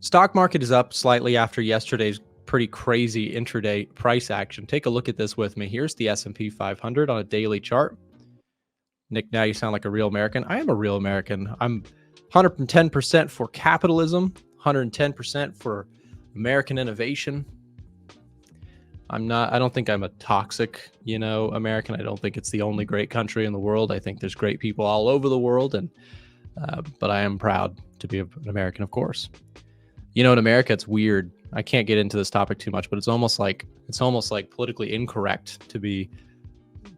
Stock market is up slightly after yesterday's pretty crazy intraday price action. Take a look at this with me. Here's the S&P 500 on a daily chart. Nick, now you sound like a real American. I am a real American. I'm 110% for capitalism, 110% for American innovation. I don't think I'm a toxic, American. I don't think it's the only great country in the world. I think there's great people all over the world, but I am proud to be an American, of course. In America, it's weird. I can't get into this topic too much, but it's almost like politically incorrect to be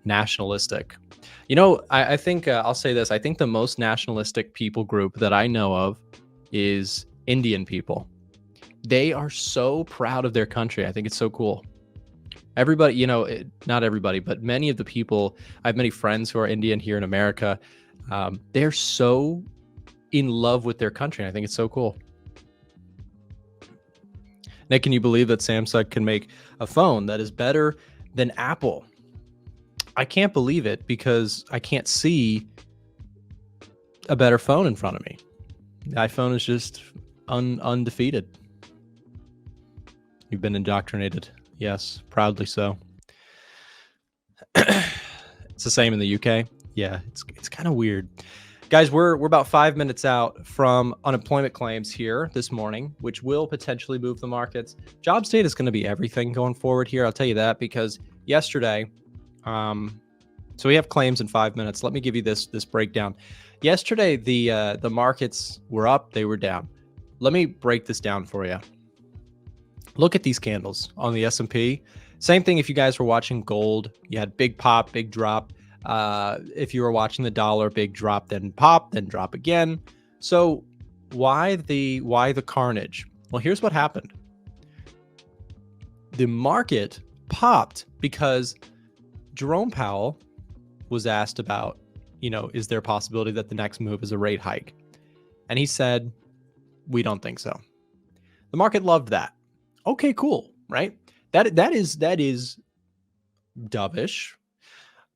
nationalistic. I think I'll say this. I think the most nationalistic people group that I know of is Indian people. They are so proud of their country. I think it's so cool. Everybody, not everybody, but many of the people, I have many friends who are Indian here in America. They're so in love with their country. And I think it's so cool. Nick, can you believe that Samsung can make a phone that is better than Apple? I can't believe it because I can't see a better phone in front of me. The iPhone is just undefeated. You've been indoctrinated. Yes, proudly so. It's the same in the UK. Yeah, it's kind of weird. Guys, we're about 5 minutes out from unemployment claims here this morning, which will potentially move the markets. Jobs data is going to be everything going forward here. I'll tell you that because yesterday, so we have claims in 5 minutes. Let me give you this breakdown. Yesterday, the markets were up, they were down. Let me break this down for you. Look at these candles on the S&P. Same thing if you guys were watching gold. You had big pop, big drop. If you were watching the dollar, big drop, then pop, then drop again. So why the carnage? Well, here's what happened. The market popped because Jerome Powell was asked about, is there a possibility that the next move is a rate hike? And he said, we don't think so. The market loved that. Okay, cool, right? That is dovish.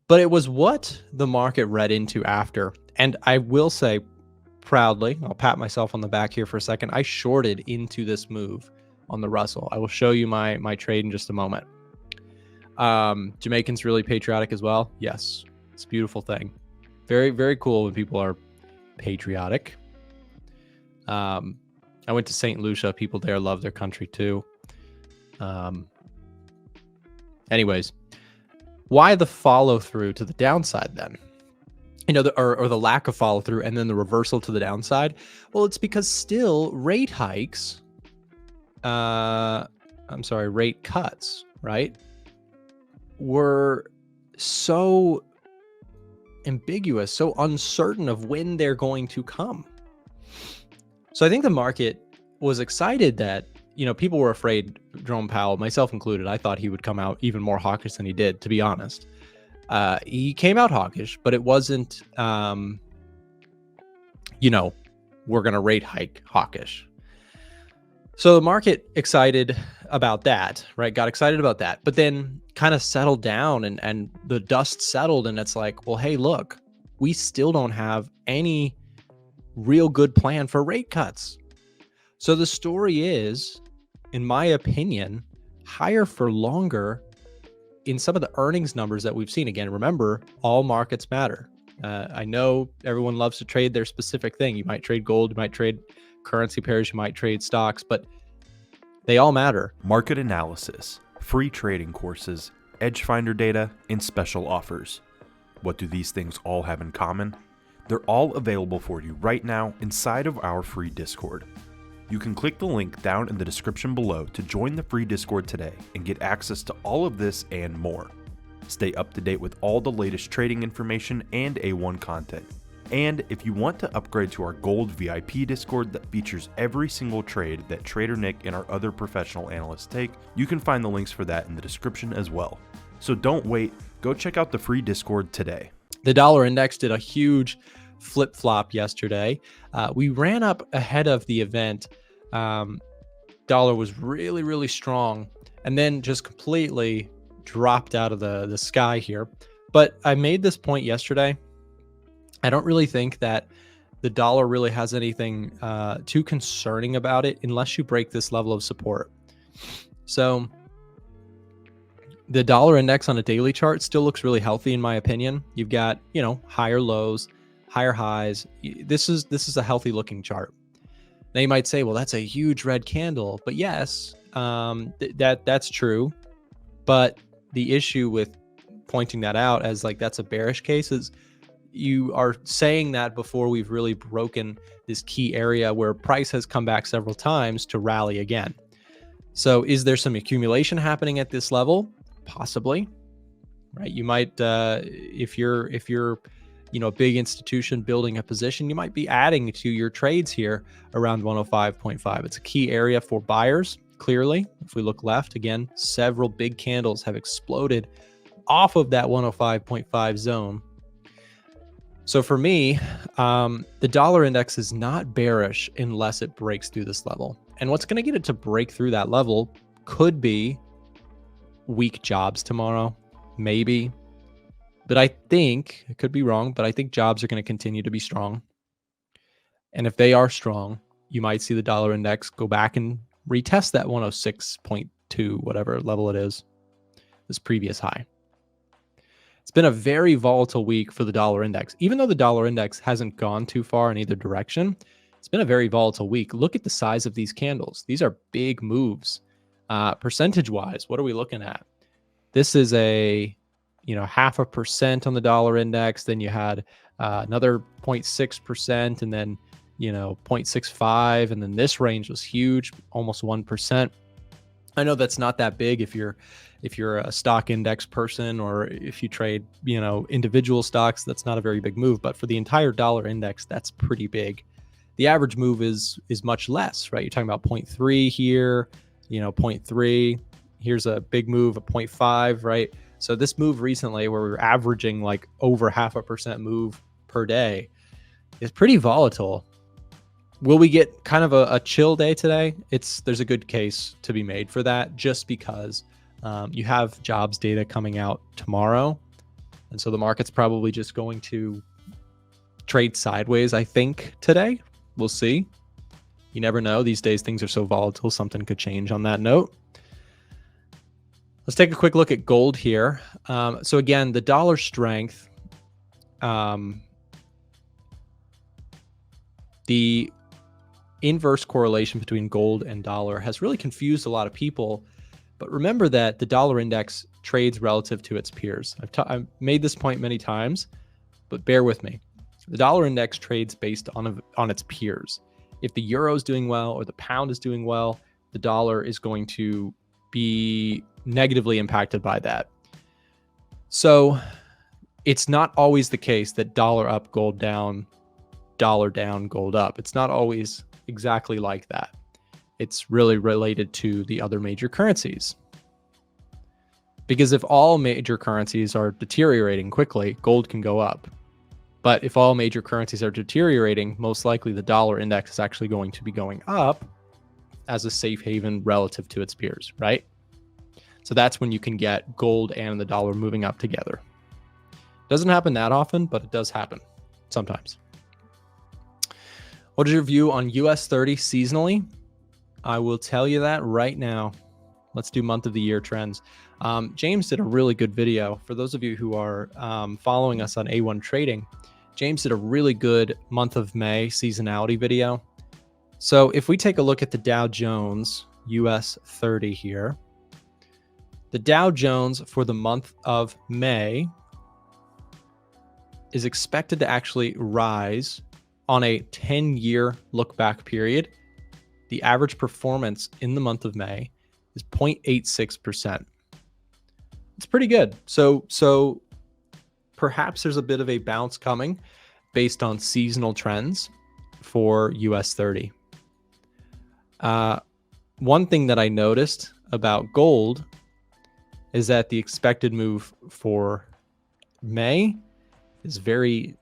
But it was what the market read into after. And I will say proudly, I'll pat myself on the back here for a second, I shorted into this move on the Russell. I will show you my trade in just a moment. Jamaicans really patriotic as well. Yes, it's a beautiful thing. Very, very cool when people are patriotic. I went to St. Lucia. People there love their country too. Anyways, why the follow through to the downside then? Or the lack of follow through and then the reversal to the downside? Well, it's because still rate hikes, rate cuts, right, were so ambiguous, so uncertain of when they're going to come. So I think the market was excited that, people were afraid Jerome Powell, myself included. I thought he would come out even more hawkish than he did, to be honest. He came out hawkish, but it wasn't, we're going to rate hike hawkish. So the market excited about that, right? Got excited about that, but then kind of settled down and the dust settled. And it's like, well, hey, look, we still don't have any real good plan for rate cuts. So the story is, in my opinion, higher for longer in some of the earnings numbers that we've seen. Again, remember, all markets matter. I know everyone loves to trade their specific thing. You might trade gold, you might trade currency pairs, you might trade stocks, but they all matter. Market analysis, free trading courses, edge finder data, and special offers. What do these things all have in common? They're all available for you right now inside of our free Discord. You can click the link down in the description below to join the free Discord today and get access to all of this and more. Stay up to date with all the latest trading information and A1 content. And if you want to upgrade to our Gold VIP Discord that features every single trade that Trader Nick and our other professional analysts take, you can find the links for that in the description as well. So don't wait, go check out the free Discord today. The dollar index did a huge flip-flop yesterday. We ran up ahead of the event. Dollar was really, really strong and then just completely dropped out of the sky here. But I made this point yesterday. I don't really think that the dollar really has anything too concerning about it unless you break this level of support. So the dollar index on a daily chart still looks really healthy in my opinion. You've got, higher lows, higher highs. This is a healthy looking chart. Now you might say, well, that's a huge red candle, but yes, that's true. But the issue with pointing that out as like that's a bearish case is you are saying that before we've really broken this key area where price has come back several times to rally again. So is there some accumulation happening at this level? Possibly, right? You might, if you're a big institution building a position, you might be adding to your trades here around 105.5. It's a key area for buyers, clearly. If we look left, again, several big candles have exploded off of that 105.5 zone. So for me, the dollar index is not bearish unless it breaks through this level. And what's going to get it to break through that level could be weak jobs tomorrow, maybe. But I think, it could be wrong, but I think jobs are going to continue to be strong. And if they are strong, you might see the dollar index go back and retest that 106.2, whatever level it is, this previous high. It's been a very volatile week for the dollar index. Even though the dollar index hasn't gone too far in either direction, it's been a very volatile week. Look at the size of these candles. These are big moves. Percentage-wise, what are we looking at? This is a 0.5% on the dollar index. Then you had another 0.6%, and then 0.65, and then this range was huge, almost 1%. I know that's not that big if you're a stock index person, or if you trade individual stocks, that's not a very big move. But for the entire dollar index, that's pretty big. The average move is much less, right? You're talking about 0.3 here, 0.3. Here's a big move, a 0.5, right? So this move recently, where we were averaging like over 0.5% move per day, is pretty volatile. Will we get kind of a chill day today? There's a good case to be made for that, just because you have jobs data coming out tomorrow. And so the market's probably just going to trade sideways, I think, today. We'll see. You never know. These days, things are so volatile. Something could change on that note. Let's take a quick look at gold here. So again, the dollar strength, the inverse correlation between gold and dollar has really confused a lot of people. But remember that the dollar index trades relative to its peers. I've made this point many times, but bear with me. The dollar index trades based on its peers. If the euro is doing well or the pound is doing well, the dollar is going to be negatively impacted by that. So it's not always the case that dollar up, gold down, dollar down, gold up. It's not always exactly like that. It's really related to the other major currencies. Because if all major currencies are deteriorating quickly, gold can go up. But if all major currencies are deteriorating, most likely the dollar index is actually going to be going up as a safe haven relative to its peers, right? So that's when you can get gold and the dollar moving up together. Doesn't happen that often, but it does happen sometimes. What is your view on US 30 seasonally? I will tell you that right now. Let's do month of the year trends. James did a really good video. For those of you who are following us on A1 Trading, James did a really good month of May seasonality video. So if we take a look at the Dow Jones US 30 here, the Dow Jones for the month of May is expected to actually rise on a 10-year look-back period. The average performance in the month of May is 0.86%. It's pretty good. So perhaps there's a bit of a bounce coming based on seasonal trends for US 30. One thing that I noticed about gold is that the expected move for May is very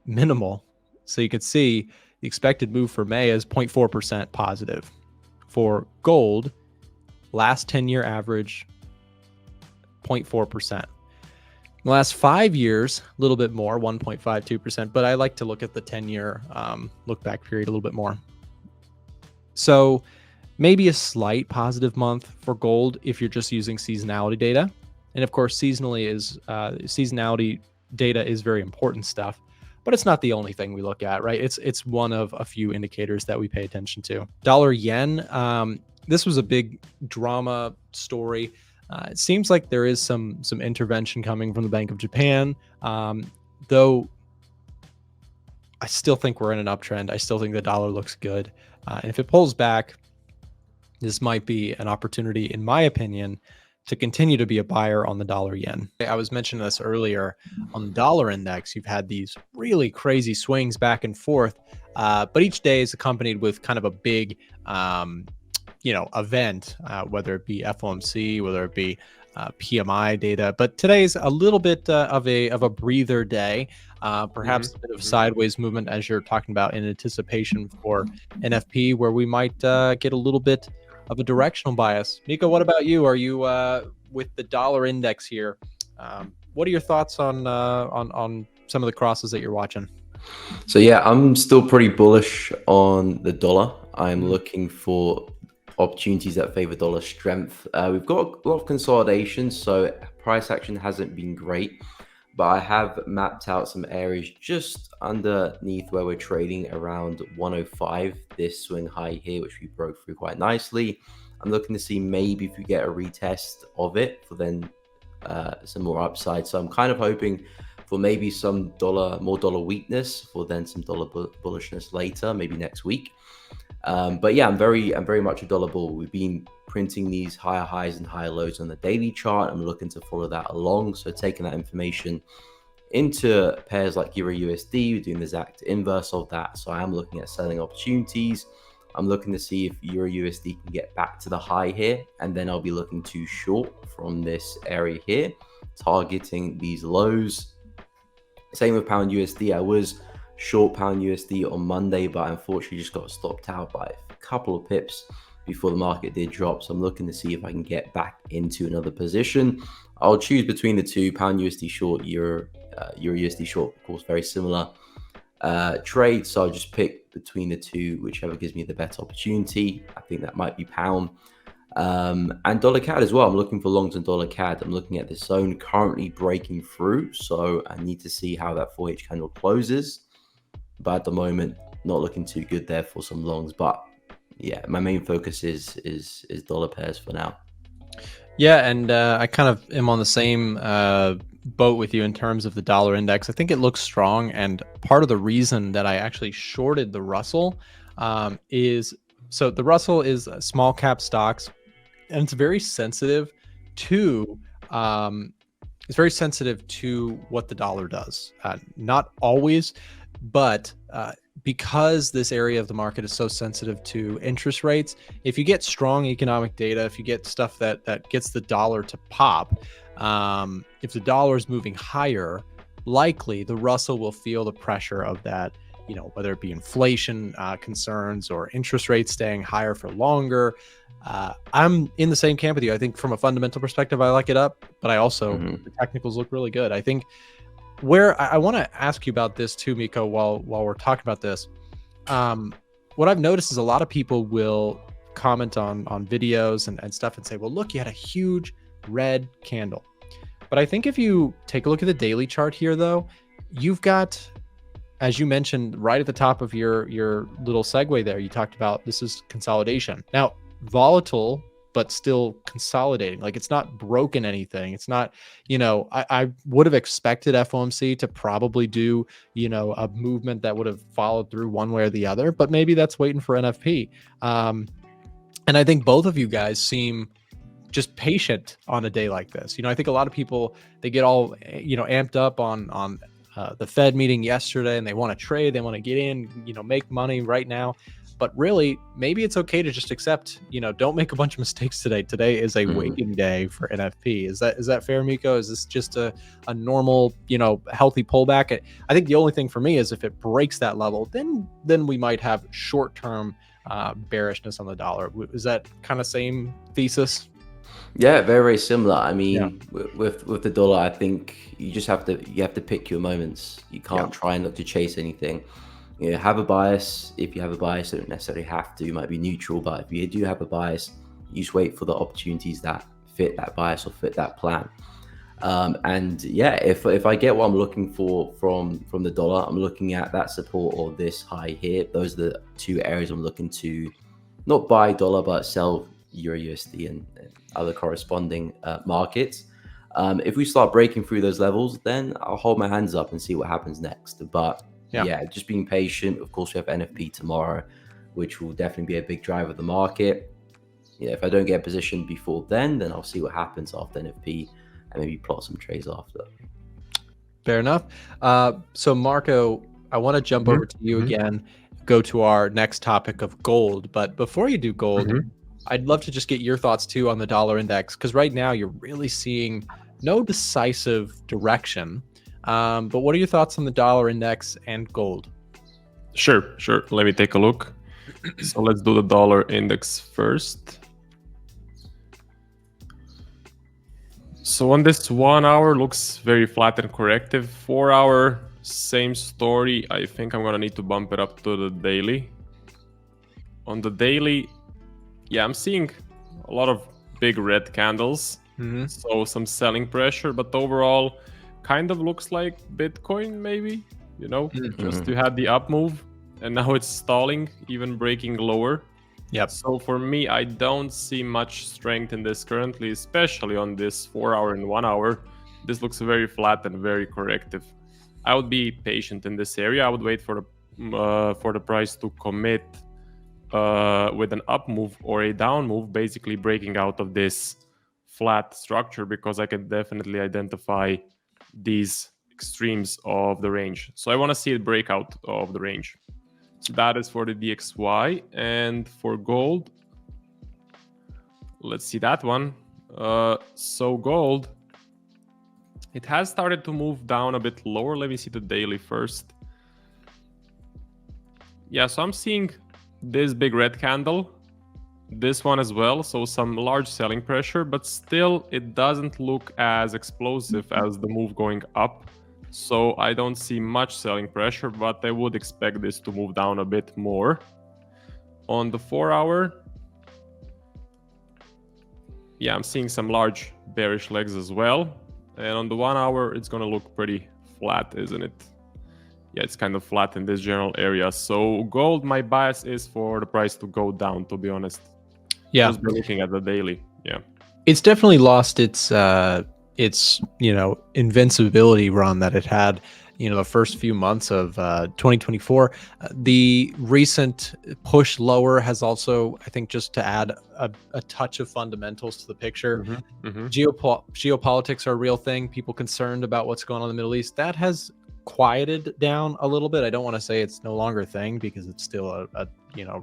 minimal. So you can see the expected move for May is 0.4% positive. For gold, last 10-year average, 0.4%. the last 5 years, a little bit more, 1.52%, but I like to look at the 10-year look back period a little bit more. So maybe a slight positive month for gold if you're just using seasonality data. And of course, seasonality data is very important stuff, but it's not the only thing we look at, right? It's one of a few indicators that we pay attention to. Dollar yen, this was a big drama story. It seems like there is some intervention coming from the Bank of Japan, though I still think we're in an uptrend. I still think the dollar looks good. And if it pulls back, this might be an opportunity, in my opinion, to continue to be a buyer on the dollar yen. I was mentioning this earlier on the dollar index. You've had these really crazy swings back and forth, but each day is accompanied with kind of a big, event, whether it be FOMC, whether it be PMI data. But today's a little bit of a breather day, perhaps a bit of sideways movement, as you're talking about, in anticipation for NFP, where we might get a little bit of a directional bias. Nico, what about you? Are you with the dollar index here? What are your thoughts on some of the crosses that you're watching? So yeah, I'm still pretty bullish on the dollar. I'm looking for opportunities that favor dollar strength. We've got a lot of consolidation, so price action hasn't been great, but I have mapped out some areas just underneath where we're trading around 105, this swing high here, which we broke through quite nicely. I'm looking to see maybe if we get a retest of it for then some more upside. So I'm kind of hoping for maybe some more dollar weakness for then some dollar bullishness later, maybe next week. But yeah, I'm very much a dollar bull. We've been printing these higher highs and higher lows on the daily chart. I'm looking to follow that along. So taking that information into pairs like Euro USD, we're doing the exact inverse of that. So I am looking at selling opportunities. I'm looking to see if Euro USD can get back to the high here, and then I'll be looking to short from this area here, targeting these lows. Same with pound USD. I was short pound USD on Monday, but unfortunately just got stopped out by a couple of pips before the market did drop. So I'm looking to see if I can get back into another position. I'll choose between the two, pound USD short, Euro USD short, of course, very similar trade. So I'll just pick between the two, whichever gives me the better opportunity. I think that might be pound. And dollar CAD as well. I'm looking for longs in dollar CAD. I'm looking at this zone currently breaking through. So I need to see how that 4H candle closes. But at the moment, not looking too good there for some longs. But yeah, my main focus is dollar pairs for now. Yeah, and I kind of am on the same boat with you in terms of the dollar index. I think it looks strong, and part of the reason that I actually shorted the Russell is, so the Russell is small cap stocks, and it's very sensitive to what the dollar does. Not always, but because this area of the market is so sensitive to interest rates, if you get strong economic data, if you get stuff that gets the dollar to pop, if the dollar is moving higher, likely the Russell will feel the pressure of that, whether it be inflation concerns or interest rates staying higher for longer. I'm in the same camp with you. I think from a fundamental perspective, I like it up, but I also, the technicals look really good. I think where I want to ask you about this too, Miko, while we're talking about this, what I've noticed is a lot of people will comment on videos and stuff and say, well, look, you had a huge red candle. But I think if you take a look at the daily chart here, though, you've got, as you mentioned right at the top of your little segue there, you talked about this is consolidation. Now, volatile, but still consolidating. Like, it's not broken anything. It's not, I would have expected FOMC to probably do, a movement that would have followed through one way or the other, but maybe that's waiting for NFP. And I think both of you guys seem just patient on a day like this. I think a lot of people, they get all, amped up on the Fed meeting yesterday, and they want to trade, they want to get in, make money right now. But really, maybe it's okay to just accept, don't make a bunch of mistakes today. Today is a waiting day for NFP. Is that fair, Miko? Is this just a normal, healthy pullback? I think the only thing for me is if it breaks that level, then we might have short-term bearishness on the dollar. Is that kind of same thesis? Yeah, very, very similar. I Yeah. mean, with the dollar, I think you just have to pick your moments. You can't try not to chase anything. You know, have a bias. If you have a bias, you don't necessarily have to. You might be neutral, but if you do have a bias, you just wait for the opportunities that fit that bias or fit that plan. And yeah, if I get what I'm looking for from the dollar, I'm looking at that support or this high here. Those are the two areas I'm looking to not buy dollar but sell Euro USD and other corresponding markets. If we start breaking through those levels, then I'll hold my hands up and see what happens next. But yeah, just being patient. Of course, we have NFP tomorrow, which will definitely be a big driver of the market. Yeah, if I don't get a position before then I'll see what happens after NFP and maybe plot some trades after. Fair enough. So Marco, I want to jump over to you again, go to our next topic of gold. But before you do gold, I'd love to just get your thoughts too on the dollar index, because right now you're really seeing no decisive direction. But what are your thoughts on the dollar index and gold? Sure. Let me take a look. So let's do the dollar index first. So on this 1 hour looks very flat and corrective. 4 hour, same story. I think I'm gonna need to bump it up to the daily. On the daily, yeah, I'm seeing a lot of big red candles. So some selling pressure, but overall kind of looks like Bitcoin maybe, you know, just you had the up move and now it's stalling, even breaking lower. Yep. So for me, I don't see much strength in this currently, especially on this 4 hour and 1 hour. This looks very flat and very corrective. I would be patient in this area. I would wait for the price to commit with an up move or a down move, basically breaking out of this flat structure, because I can definitely identify these extremes of the range. So I want to see it break out of the range. So that is for the DXY. And for gold, let's see that one. So gold, it has started to move down a bit lower. Let me see the daily first. Yeah, so I'm seeing this big red candle, this one as well. So some large selling pressure, but still it doesn't look as explosive as the move going up. So I don't see much selling pressure, but I would expect this to move down a bit more. On the 4 hour, yeah, I'm seeing some large bearish legs as well. And on the 1 hour, it's going to look pretty flat, isn't it? Yeah, it's kind of flat in this general area. So gold, my bias is for the price to go down, to be honest. Yeah. Just looking at the daily. Yeah. It's definitely lost its invincibility run that it had, the first few months of 2024. The recent push lower has also, I think, just to add a touch of fundamentals to the picture. Geopolitics are a real thing. People concerned about what's going on in the Middle East. That has quieted down a little bit. I don't want to say it's no longer a thing, because it's still a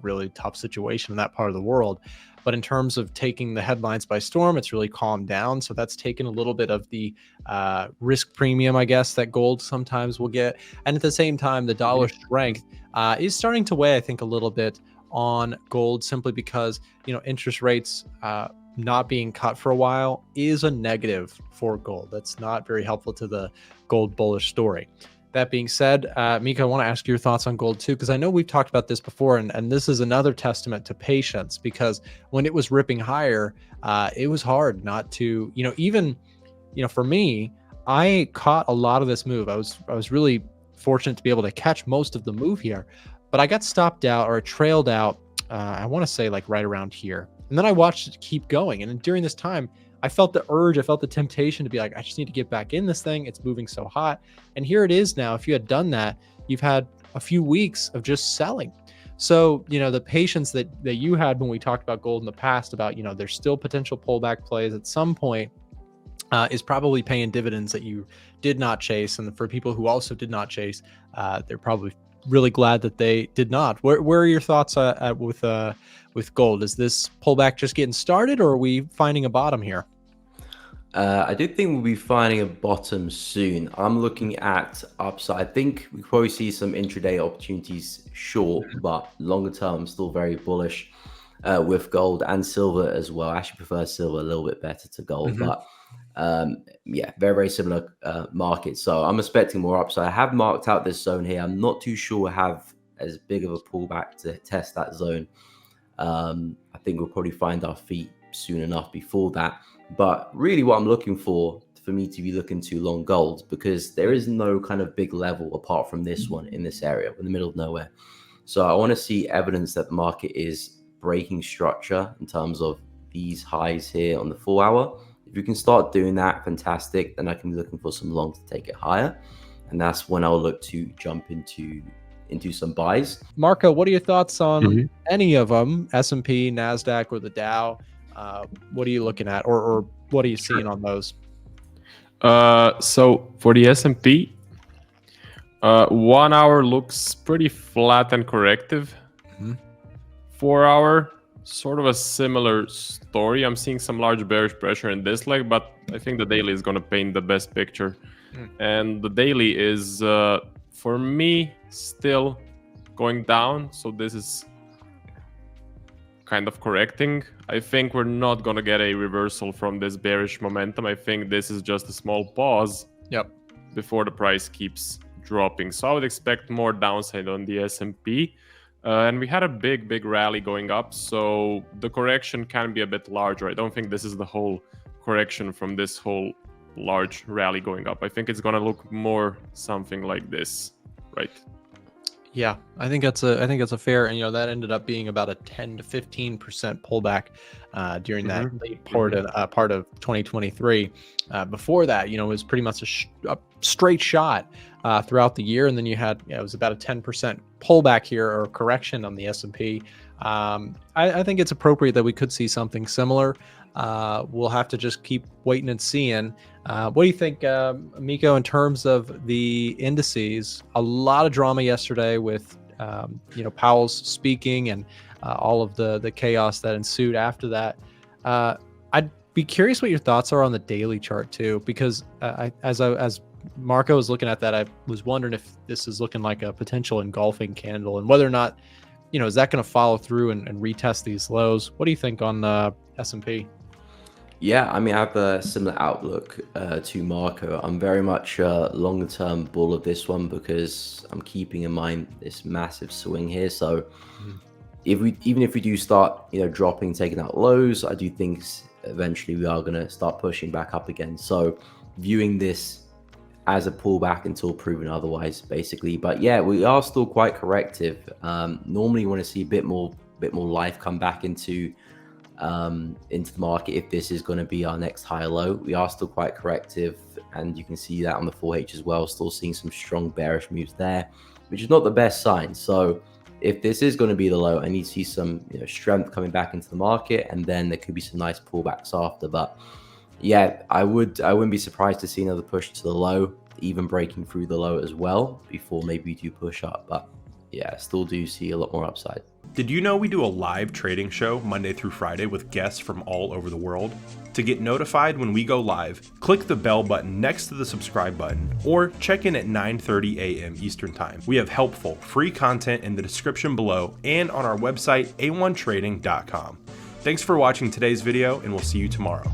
really tough situation in that part of the world. But in terms of taking the headlines by storm, it's really calmed down. So that's taken a little bit of the risk premium, I guess, that gold sometimes will get. And at the same time, the dollar strength is starting to weigh, I think, a little bit on gold, simply because, interest rates not being cut for a while is a negative for gold. That's not very helpful to the gold bullish story. That being said, Mika, I want to ask your thoughts on gold too, because I know we've talked about this before, and this is another testament to patience, because when it was ripping higher, it was hard not to, for me, I caught a lot of this move. I was really fortunate to be able to catch most of the move here, but I got stopped out or trailed out, I want to say like right around here. And then I watched it keep going. And during this time, I felt the urge, I felt the temptation to be like, I just need to get back in this thing. It's moving so hot. And here it is now. If you had done that, you've had a few weeks of just selling. So, the patience that you had when we talked about gold in the past about, there's still potential pullback plays at some point is probably paying dividends that you did not chase. And for people who also did not chase, they're probably really glad that they did not. Where are your thoughts with gold? Is this pullback just getting started, or are we finding a bottom here? I do think we'll be finding a bottom soon. I'm looking at upside. I think we probably see some intraday opportunities short, but longer term, I'm still very bullish. with gold and silver as well. I actually prefer silver a little bit better to gold, but yeah, very, very similar market. So I'm expecting more upside. I have marked out this zone here. I'm not too sure I have as big of a pullback to test that zone. I think we'll probably find our feet soon enough before that. But really what I'm looking for me to be looking to long gold, because there is no kind of big level apart from this one in this area in the middle of nowhere. So I want to see evidence that the market is breaking structure in terms of these highs here on the 4 hour. If you can start doing that, fantastic. Then I can be looking for some long to take it higher. And that's when I'll look to jump into some buys. Marco, what are your thoughts on any of them, S&P, NASDAQ, or the Dow? What are you looking at, or what are you seeing on those? So for the S&P, 1 hour looks pretty flat and corrective. 4 hour, sort of a similar story. I'm seeing some large bearish pressure in this leg, but I think the daily is going to paint the best picture. And the daily is, for me, still going down. So this is kind of correcting. I think we're not going to get a reversal from this bearish momentum. I think this is just a small pause before the price keeps dropping. So I would expect more downside on the S&P. And we had a big rally going up, so the correction can be a bit larger. I don't think this is the whole correction from this whole large rally going up. I think it's going to look more something like this, right? Yeah, I think that's a fair, and that ended up being about a 10 to 15% pullback during that late part of 2023. Before that, it was pretty much a straight shot throughout the year, and then you had it was about a 10% pullback here, or correction on the S&P. I think it's appropriate that we could see something similar. We'll have to just keep waiting and seeing. What do you think, Miko, in terms of the indices? A lot of drama yesterday with Powell's speaking and all of the chaos that ensued after that. I'd be curious what your thoughts are on the daily chart too, because as Marco was looking at that, I was wondering if this is looking like a potential engulfing candle, and whether or not is that going to follow through and retest these lows. What do you think on S&P? Yeah, I mean, I have a similar outlook to Marco. I'm very much longer term bull of this one, because I'm keeping in mind this massive swing here. So even if we do start dropping, taking out lows, I do think eventually we are going to start pushing back up again. So viewing this as a pullback until proven otherwise, basically. But yeah, we are still quite corrective. Normally you want to see a bit more life come back into the market if this is going to be our next high low. We are still quite corrective, and you can see that on the 4H as well. Still seeing some strong bearish moves there, which is not the best sign. So if this is going to be the low, I need to see some strength coming back into the market, and then there could be some nice pullbacks after. But yeah, I wouldn't be surprised to see another push to the low, even breaking through the low as well, before maybe we do push up. But yeah, I still do see a lot more upside. Did you know we do a live trading show Monday through Friday with guests from all over the world? To get notified when we go live, click the bell button next to the subscribe button, or check in at 9:30 a.m. Eastern Time. We have helpful, free content in the description below and on our website, a1trading.com. Thanks for watching today's video, and we'll see you tomorrow.